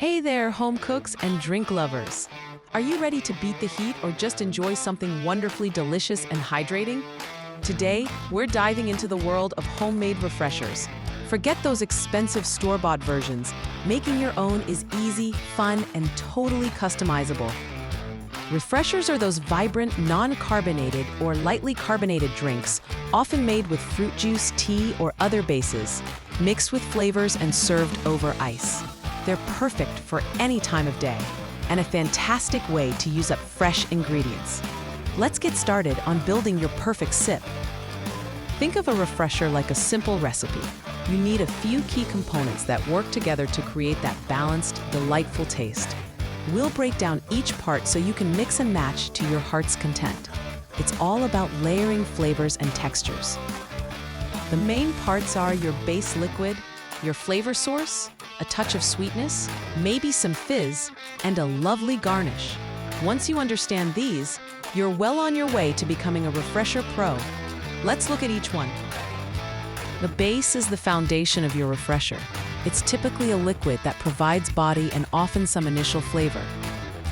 Hey there, home cooks and drink lovers. Are you ready to beat the heat or just enjoy something wonderfully delicious and hydrating? Today, we're diving into the world of homemade refreshers. Forget those expensive store-bought versions. Making your own is easy, fun, and totally customizable. Refreshers are those vibrant, non-carbonated or lightly carbonated drinks, often made with fruit juice, tea, or other bases, mixed with flavors and served over ice. They're perfect for any time of day, and a fantastic way to use up fresh ingredients. Let's get started on building your perfect sip. Think of a refresher like a simple recipe. You need a few key components that work together to create that balanced, delightful taste. We'll break down each part so you can mix and match to your heart's content. It's all about layering flavors and textures. The main parts are your base liquid, your flavor source, a touch of sweetness, maybe some fizz, and a lovely garnish. Once you understand these, you're well on your way to becoming a refresher pro. Let's look at each one. The base is the foundation of your refresher. It's typically a liquid that provides body and often some initial flavor.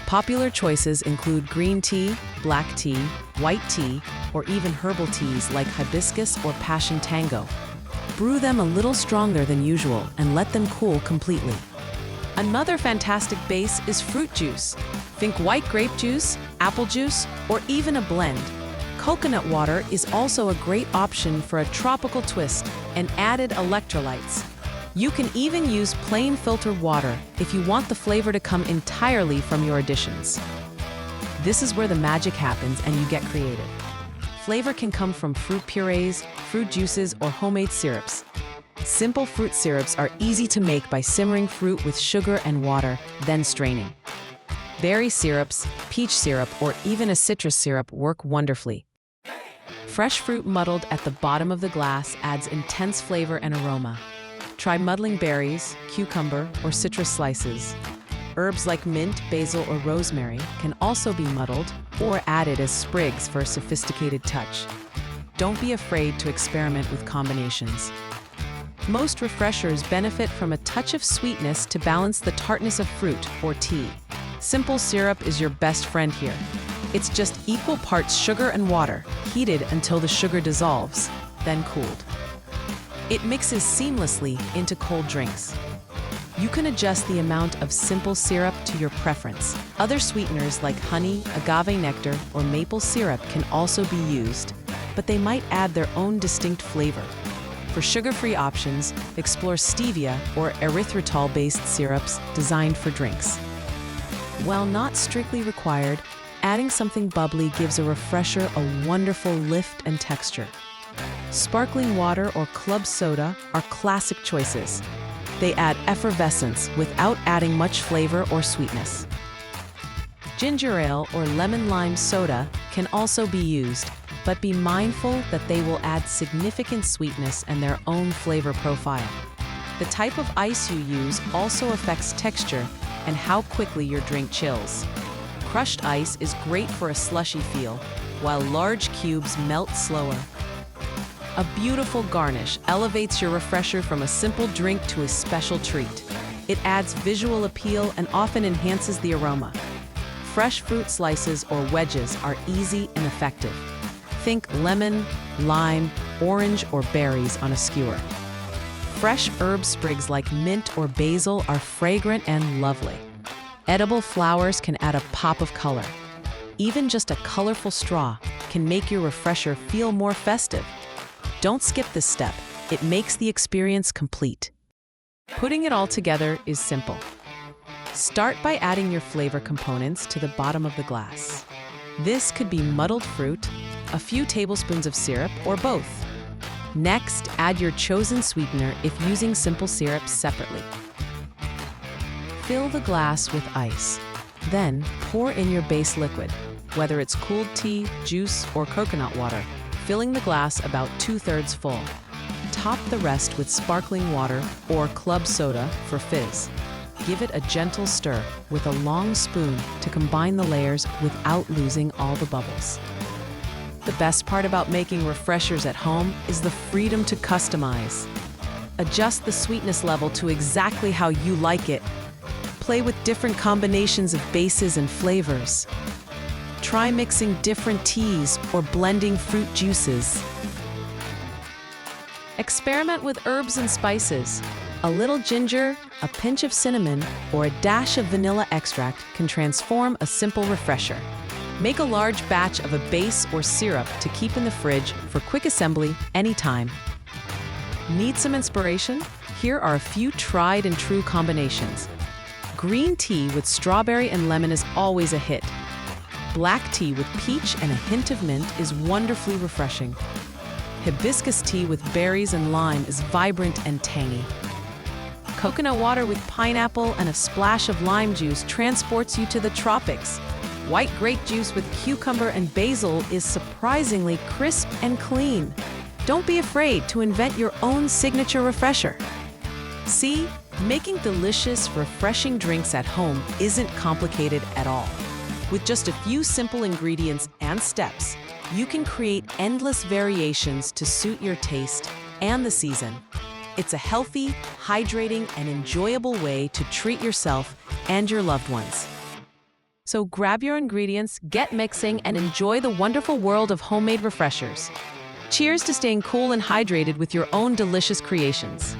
Popular choices include green tea, black tea, white tea, or even herbal teas like hibiscus or passion tango. Brew them a little stronger than usual and let them cool completely. Another fantastic base is fruit juice. Think white grape juice, apple juice, or even a blend. Coconut water is also a great option for a tropical twist and added electrolytes. You can even use plain filtered water if you want the flavor to come entirely from your additions. This is where the magic happens and you get creative. Flavor can come from fruit purees, fruit juices, or homemade syrups. Simple fruit syrups are easy to make by simmering fruit with sugar and water, then straining. Berry syrups, peach syrup, or even a citrus syrup work wonderfully. Fresh fruit muddled at the bottom of the glass adds intense flavor and aroma. Try muddling berries, cucumber, or citrus slices. Herbs like mint, basil, or rosemary can also be muddled or added as sprigs for a sophisticated touch. Don't be afraid to experiment with combinations. Most refreshers benefit from a touch of sweetness to balance the tartness of fruit or tea. Simple syrup is your best friend here. It's just equal parts sugar and water, heated until the sugar dissolves, then cooled. It mixes seamlessly into cold drinks. You can adjust the amount of simple syrup to your preference. Other sweeteners like honey, agave nectar, or maple syrup can also be used, but they might add their own distinct flavor. For sugar-free options, explore stevia or erythritol-based syrups designed for drinks. While not strictly required, adding something bubbly gives a refresher a wonderful lift and texture. Sparkling water or club soda are classic choices. They add effervescence without adding much flavor or sweetness. Ginger ale or lemon lime soda can also be used, but be mindful that they will add significant sweetness and their own flavor profile. The type of ice you use also affects texture and how quickly your drink chills. Crushed ice is great for a slushy feel, while large cubes melt slower. A beautiful garnish elevates your refresher from a simple drink to a special treat. It adds visual appeal and often enhances the aroma. Fresh fruit slices or wedges are easy and effective. Think lemon, lime, orange, or berries on a skewer. Fresh herb sprigs like mint or basil are fragrant and lovely. Edible flowers can add a pop of color. Even just a colorful straw can make your refresher feel more festive. Don't skip this step. It makes the experience complete. Putting it all together is simple. Start by adding your flavor components to the bottom of the glass. This could be muddled fruit, a few tablespoons of syrup, or both. Next, add your chosen sweetener if using simple syrup separately. Fill the glass with ice. Then, pour in your base liquid, whether it's cooled tea, juice, or coconut water, filling the glass about 2/3 full. Top the rest with sparkling water or club soda for fizz. Give it a gentle stir with a long spoon to combine the layers without losing all the bubbles. The best part about making refreshers at home is the freedom to customize. Adjust the sweetness level to exactly how you like it. play with different combinations of bases and flavors. Try mixing different teas or blending fruit juices. Experiment with herbs and spices. A little ginger, a pinch of cinnamon, or a dash of vanilla extract can transform a simple refresher. Make a large batch of a base or syrup to keep in the fridge for quick assembly anytime. Need some inspiration? Here are a few tried and true combinations. Green tea with strawberry and lemon is always a hit. Black tea with peach and a hint of mint is wonderfully refreshing. Hibiscus tea with berries and lime is vibrant and tangy. Coconut water with pineapple and a splash of lime juice transports you to the tropics. White grape juice with cucumber and basil is surprisingly crisp and clean. Don't be afraid to invent your own signature refresher. See, making delicious, refreshing drinks at home isn't complicated at all. With just a few simple ingredients and steps, you can create endless variations to suit your taste and the season. It's a healthy, hydrating, and enjoyable way to treat yourself and your loved ones. So grab your ingredients, get mixing, and enjoy the wonderful world of homemade refreshers. Cheers to staying cool and hydrated with your own delicious creations.